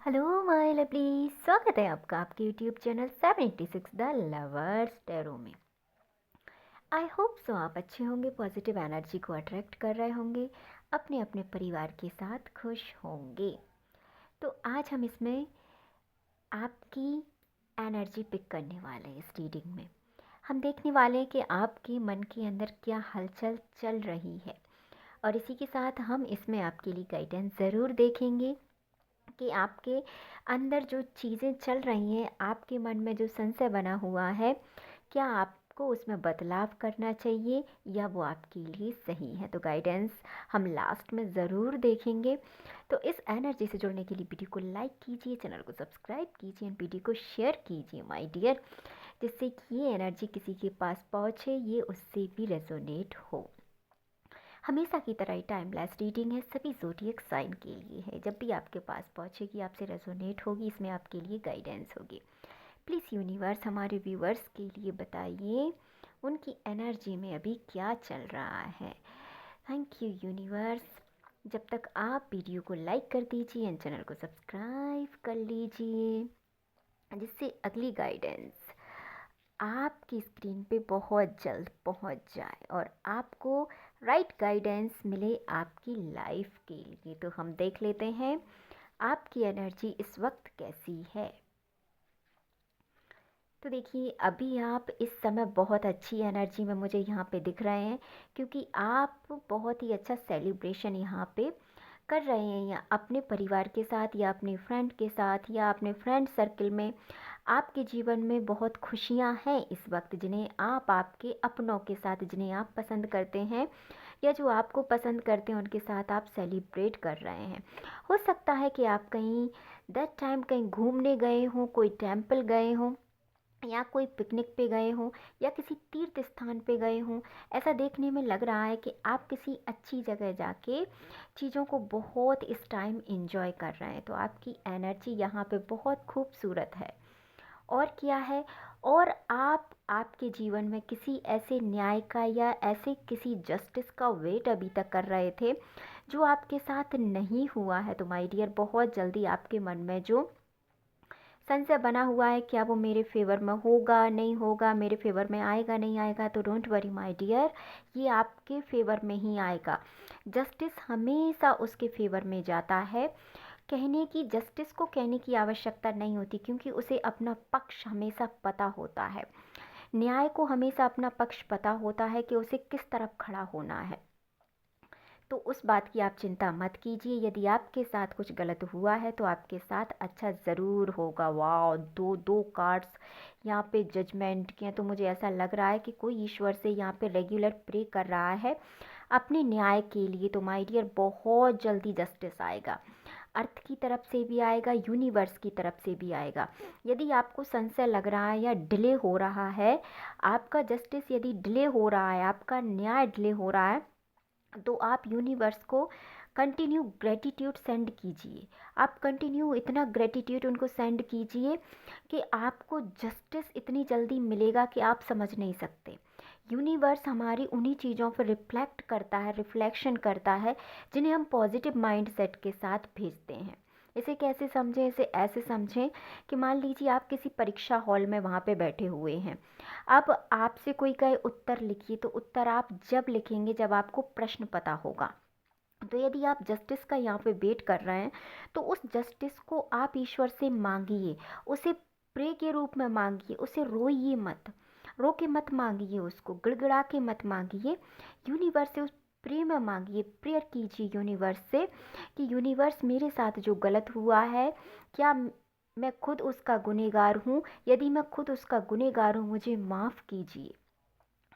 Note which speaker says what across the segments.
Speaker 1: Hello my lovely, स्वागत है आपका आपके YouTube channel 786 the lovers tarot में। आई होप सो आप अच्छे होंगे, पॉजिटिव एनर्जी को अट्रैक्ट कर रहे होंगे, अपने अपने परिवार के साथ खुश होंगे। तो आज हम इसमें आपकी एनर्जी पिक करने वाले हैं। इस रीडिंग में हम देखने वाले हैं कि आपके मन के अंदर क्या हलचल चल रही है, और इसी के साथ हम इसमें आपके लिए गाइडेंस ज़रूर देखेंगे कि आपके अंदर जो चीज़ें चल रही हैं, आपके मन में जो संशय बना हुआ है, क्या आपको उसमें बदलाव करना चाहिए या वो आपके लिए सही है। तो गाइडेंस हम लास्ट में ज़रूर देखेंगे। तो इस एनर्जी से जुड़ने के लिए वीडियो को लाइक कीजिए, चैनल को सब्सक्राइब कीजिए, वीडियो को शेयर कीजिए माय डियर, जिससे कि ये एनर्जी किसी के पास पहुँचे, ये उससे भी रेजोनेट हो। हमेशा की तरह ही टाइमलेस रीडिंग है, सभी ज़ोडिएक साइन के लिए है। जब भी आपके पास पहुंचेगी, आपसे रेजोनेट होगी, इसमें आपके लिए गाइडेंस होगी। प्लीज़ यूनिवर्स हमारे व्यूवर्स के लिए बताइए उनकी एनर्जी में अभी क्या चल रहा है। Thank you universe. जब तक आप वीडियो को लाइक कर दीजिए एंड चैनल को सब्सक्राइब कर लीजिए, जिससे अगली गाइडेंस आपकी स्क्रीन पे बहुत जल्द पहुंच जाए और आपको राइट गाइडेंस मिले आपकी लाइफ के लिए। तो हम देख लेते हैं आपकी एनर्जी इस वक्त कैसी है। तो देखिए, अभी आप इस समय बहुत अच्छी एनर्जी में मुझे यहाँ पे दिख रहे हैं, क्योंकि आप बहुत ही अच्छा सेलिब्रेशन यहाँ पे कर रहे हैं, या अपने परिवार के साथ या अपने फ्रेंड के साथ या अपने फ्रेंड सर्कल में। आपके जीवन में बहुत खुशियाँ हैं इस वक्त, जिन्हें आप आपके अपनों के साथ, जिन्हें आप पसंद करते हैं या जो आपको पसंद करते हैं, उनके साथ आप सेलिब्रेट कर रहे हैं। हो सकता है कि आप कहीं दैट टाइम कहीं घूमने गए हों, कोई टेम्पल गए हों, या कोई पिकनिक पे गए हों, या किसी तीर्थ स्थान पे गए हों। ऐसा देखने में लग रहा है कि आप किसी अच्छी जगह जाके चीज़ों को बहुत इस टाइम एंजॉय कर रहे हैं। तो आपकी एनर्जी यहाँ पे बहुत खूबसूरत है। और क्या है, और आप आपके जीवन में किसी ऐसे न्याय का या ऐसे किसी जस्टिस का वेट अभी तक कर रहे थे जो आपके साथ नहीं हुआ है। तो माय डियर, बहुत जल्दी आपके मन में जो संशय बना हुआ है, क्या वो मेरे फेवर में होगा नहीं होगा, मेरे फेवर में आएगा नहीं आएगा, तो डोंट वरी माय डियर, ये आपके फेवर में ही आएगा। जस्टिस हमेशा उसके फेवर में जाता है। कहने की जस्टिस को कहने की आवश्यकता नहीं होती, क्योंकि उसे अपना पक्ष हमेशा पता होता है। न्याय को हमेशा अपना पक्ष पता होता है कि उसे किस तरफ खड़ा होना है। तो उस बात की आप चिंता मत कीजिए। यदि आपके साथ कुछ गलत हुआ है तो आपके साथ अच्छा ज़रूर होगा। वाह, दो दो कार्ड्स यहाँ पे जजमेंट के हैं। तो मुझे ऐसा लग रहा है कि कोई ईश्वर से यहाँ पे रेगुलर प्रे कर रहा है अपने न्याय के लिए। तो माय डियर, बहुत जल्दी जस्टिस आएगा। अर्थ की तरफ से भी आएगा, यूनिवर्स की तरफ से भी आएगा। यदि आपको संशय लग रहा है या डिले हो रहा है, आपका जस्टिस यदि डिले हो रहा है, आपका न्याय डिले हो रहा है, तो आप यूनिवर्स को कंटिन्यू ग्रेटिट्यूड सेंड कीजिए। आप कंटिन्यू इतना ग्रेटिट्यूड उनको सेंड कीजिए कि आपको जस्टिस इतनी जल्दी मिलेगा कि आप समझ नहीं सकते। यूनिवर्स हमारी उन्हीं चीज़ों पर रिफ्लेक्ट करता है, रिफ्लेक्शन करता है, जिन्हें हम पॉजिटिव माइंड सेट के साथ भेजते हैं। इसे कैसे समझें? इसे ऐसे समझें कि मान लीजिए आप किसी परीक्षा हॉल में वहाँ पे बैठे हुए हैं। अब आपसे कोई कहे उत्तर लिखिए, तो उत्तर आप जब लिखेंगे जब आपको प्रश्न पता होगा। तो यदि आप जस्टिस का यहाँ पे वेट कर रहे हैं, तो उस जस्टिस को आप ईश्वर से मांगिए, उसे प्रे के रूप में मांगिए, उसे रोइए मत, रो के मत मांगिए, उसको गिड़गिड़ा के मत मांगिए। यूनिवर्स से उस प्रे में मांगिए, प्रेयर कीजिए यूनिवर्स से कि यूनिवर्स, मेरे साथ जो गलत हुआ है, क्या मैं खुद उसका गुनहगार हूँ? यदि मैं खुद उसका गुनहगार हूँ, मुझे माफ़ कीजिए।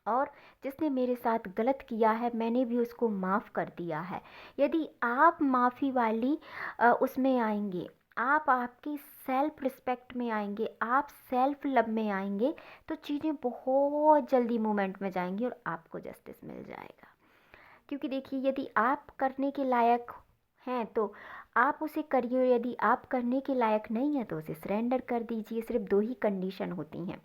Speaker 1: और जिसने मेरे साथ गलत किया है, मैंने भी उसको माफ़ कर दिया है। यदि आप माफ़ी वाली उसमें आएंगे, आप आपकी सेल्फ रिस्पेक्ट में आएंगे, आप सेल्फ लव में आएंगे, तो चीज़ें बहुत जल्दी मूवमेंट में जाएंगी और आपको जस्टिस मिल जाएगा। क्योंकि देखिए, यदि आप करने के लायक हैं तो आप उसे करिए, और यदि आप करने के लायक नहीं हैं तो उसे सरेंडर कर दीजिए। सिर्फ दो ही कंडीशन होती हैं।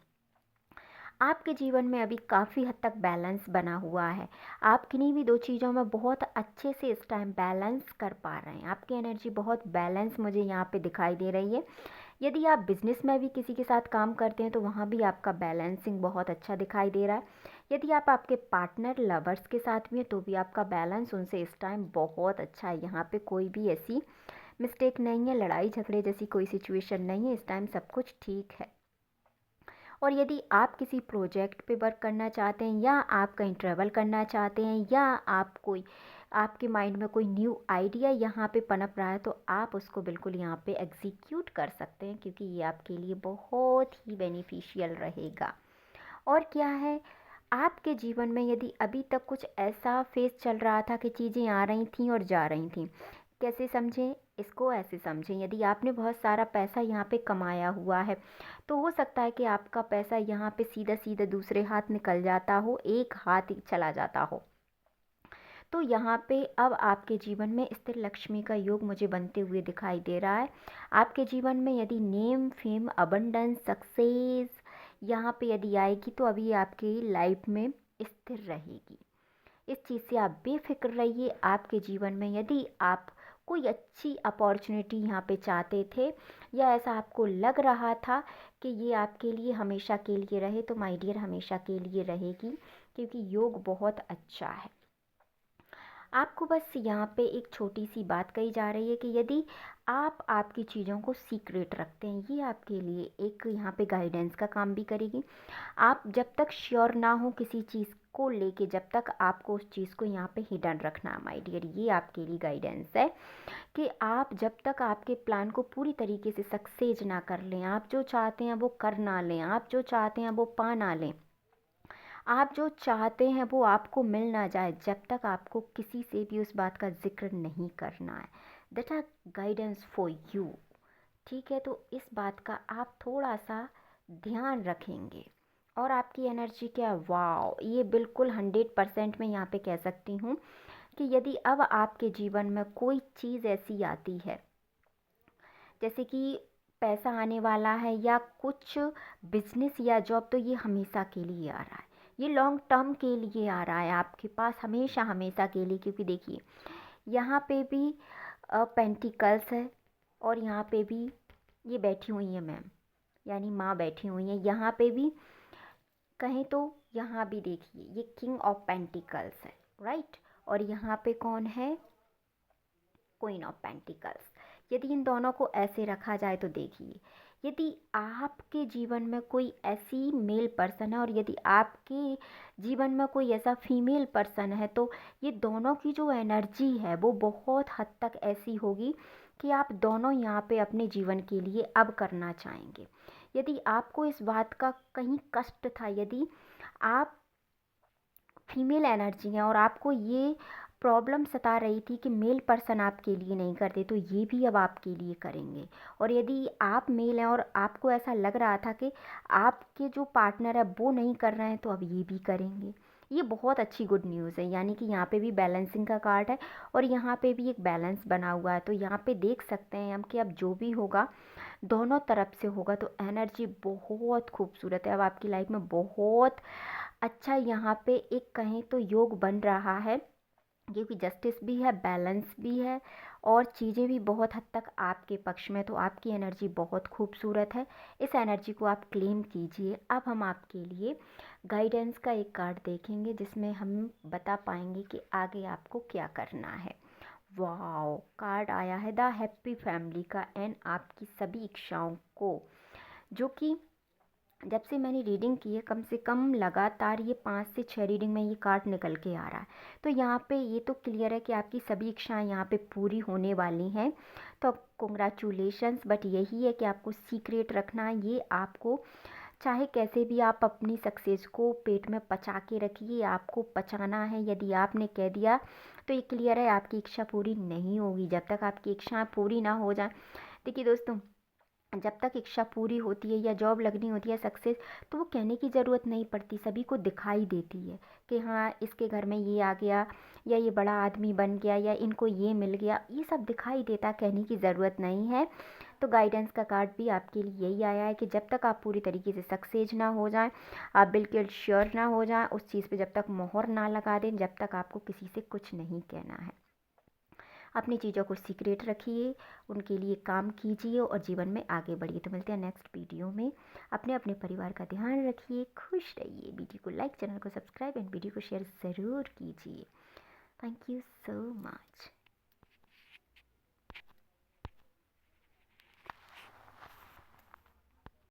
Speaker 1: आपके जीवन में अभी काफ़ी हद तक बैलेंस बना हुआ है। आप किन्हीं भी 2 चीज़ों में बहुत अच्छे से इस टाइम बैलेंस कर पा रहे हैं। आपकी एनर्जी बहुत बैलेंस मुझे यहाँ पे दिखाई दे रही है। यदि आप बिज़नेस में भी किसी के साथ काम करते हैं तो वहाँ भी आपका बैलेंसिंग बहुत अच्छा दिखाई दे रहा है। यदि आप आपके पार्टनर लवर्स के साथ भी हैं तो भी आपका बैलेंस उनसे इस टाइम बहुत अच्छा है। यहाँ पे कोई भी ऐसी मिस्टेक नहीं है, लड़ाई झगड़े जैसी कोई सिचुएशन नहीं है, इस टाइम सब कुछ ठीक है। और यदि आप किसी प्रोजेक्ट पे वर्क करना चाहते हैं या आप कहीं ट्रैवल करना चाहते हैं या आप कोई आपके माइंड में कोई न्यू आइडिया यहाँ पे पनप रहा है तो आप उसको बिल्कुल यहाँ पे एग्जीक्यूट कर सकते हैं, क्योंकि ये आपके लिए बहुत ही बेनिफिशियल रहेगा। और क्या है, आपके जीवन में यदि अभी तक कुछ ऐसा फेस चल रहा था कि चीज़ें आ रही थीं और जा रही थीं, कैसे समझें इसको, ऐसे समझें, यदि आपने बहुत सारा पैसा यहाँ पे कमाया हुआ है तो हो सकता है कि आपका पैसा यहाँ पे सीधा सीधा दूसरे हाथ निकल जाता हो, एक हाथ ही चला जाता हो। तो यहाँ पे अब आपके जीवन में स्थिर लक्ष्मी का योग मुझे बनते हुए दिखाई दे रहा है। आपके जीवन में यदि नेम फेम अबंडेंस सक्सेस यहाँ पे यदि आएगी तो अभी आपकी लाइफ में स्थिर रहेगी। इस चीज़ से आप बेफिक्र रहिए। आपके जीवन में यदि आप कोई अच्छी अपॉर्चुनिटी यहाँ पे चाहते थे या ऐसा आपको लग रहा था कि ये आपके लिए हमेशा के लिए रहे, तो माय डियर हमेशा के लिए रहेगी, क्योंकि योग बहुत अच्छा है। आपको बस यहाँ पे एक छोटी सी बात कही जा रही है कि यदि आप आपकी चीज़ों को सीक्रेट रखते हैं, ये आपके लिए एक यहाँ पे गाइडेंस का काम भी करेगी। आप जब तक श्योर ना हो किसी चीज़ को लेके, जब तक आपको उस चीज़ को यहाँ पे हिडन रखना माय डियर, ये आपके लिए गाइडेंस है कि आप जब तक आपके प्लान को पूरी तरीके से सक्सेस ना कर लें, आप जो चाहते हैं वो कर ना लें, आप जो चाहते हैं वो पा ना लें, आप जो चाहते हैं वो आपको मिल ना जाए, जब तक आपको किसी से भी उस बात का जिक्र नहीं करना है। That are guidance for you. ठीक है, तो इस बात का आप थोड़ा सा ध्यान रखेंगे और आपकी एनर्जी क्या, वाओ, ये बिल्कुल 100% मैं यहाँ पे कह सकती हूँ कि यदि अब आपके जीवन में कोई चीज़ ऐसी आती है जैसे कि पैसा आने वाला है या कुछ बिजनेस या जॉब, तो ये हमेशा के लिए आ रहा है, ये लॉन्ग टर्म के लिए आ रहा है आपके पास, हमेशा हमेशा के लिए। क्योंकि देखिए यहाँ पे भी पेंटिकल्स है और यहाँ पे भी ये बैठी हुई है मैम, यानी माँ बैठी हुई है। यहाँ पे भी कहें तो यहाँ भी देखिए ये किंग ऑफ पेंटिकल्स है, राइट। और यहाँ पे कौन है, क्वीन ऑफ पेंटिकल्स। यदि इन दोनों को ऐसे रखा जाए तो देखिए, यदि आपके जीवन में कोई ऐसी मेल पर्सन है और यदि आपके जीवन में कोई ऐसा फीमेल पर्सन है, तो ये दोनों की जो एनर्जी है वो बहुत हद तक ऐसी होगी कि आप दोनों यहाँ पे अपने जीवन के लिए अब करना चाहेंगे। यदि आपको इस बात का कहीं कष्ट था, यदि आप फीमेल एनर्जी है और आपको ये प्रॉब्लम सता रही थी कि मेल पर्सन आपके लिए नहीं करते, तो ये भी अब आपके लिए करेंगे। और यदि आप मेल हैं और आपको ऐसा लग रहा था कि आपके जो पार्टनर है वो नहीं कर रहे हैं, तो अब ये भी करेंगे। ये बहुत अच्छी गुड न्यूज़ है, यानी कि यहाँ पे भी बैलेंसिंग का कार्ड है और यहाँ पे भी एक बैलेंस बना हुआ है। तो यहाँ पे देख सकते हैं हम कि अब जो भी होगा दोनों तरफ से होगा, तो एनर्जी बहुत खूबसूरत है। अब आपकी लाइफ में बहुत अच्छा यहाँ पे एक कहें तो योग बन रहा है, क्योंकि जस्टिस भी है, बैलेंस भी है और चीज़ें भी बहुत हद तक आपके पक्ष में। तो आपकी एनर्जी बहुत खूबसूरत है, इस एनर्जी को आप क्लेम कीजिए। अब हम आपके लिए गाइडेंस का एक कार्ड देखेंगे जिसमें हम बता पाएंगे कि आगे आपको क्या करना है। वाओ, कार्ड आया है द हैप्पी फैमिली का एंड आपकी सभी इच्छाओं को, जो कि जब से मैंने रीडिंग की है कम से कम लगातार ये 5 से 6 रीडिंग में ये कार्ड निकल के आ रहा है। तो यहाँ पे ये तो क्लियर है कि आपकी सभी इच्छाएं यहाँ पे पूरी होने वाली हैं। तो कॉन्ग्रेचुलेशंस, बट यही है कि आपको सीक्रेट रखना है। ये आपको चाहे कैसे भी आप अपनी सक्सेस को पेट में पचा के रखिए, आपको पचाना है। यदि आपने कह दिया तो ये क्लियर है आपकी इच्छा पूरी नहीं होगी जब तक आपकी इच्छाएं पूरी ना हो जाए। देखिए दोस्तों, जब तक इच्छा पूरी होती है या जॉब लगनी होती है सक्सेस, तो वो कहने की ज़रूरत नहीं पड़ती, सभी को दिखाई देती है कि हाँ इसके घर में ये आ गया, या ये बड़ा आदमी बन गया, या इनको ये मिल गया, ये सब दिखाई देता, कहने की ज़रूरत नहीं है। तो गाइडेंस का कार्ड भी आपके लिए यही आया है कि जब तक आप पूरी तरीके से सक्सेस ना हो जाएं, आप बिल्कुल श्योर ना हो जाएं उस चीज़ पे, जब तक मोहर ना लगा दें, जब तक आपको किसी से कुछ नहीं कहना है। अपनी चीज़ों को सीक्रेट रखिए, उनके लिए काम कीजिए और जीवन में आगे बढ़िए। तो मिलते हैं नेक्स्ट वीडियो में। अपने अपने परिवार का ध्यान रखिए, खुश रहिए। वीडियो को लाइक, चैनल को सब्सक्राइब एंड वीडियो को शेयर ज़रूर कीजिए। Thank you so much.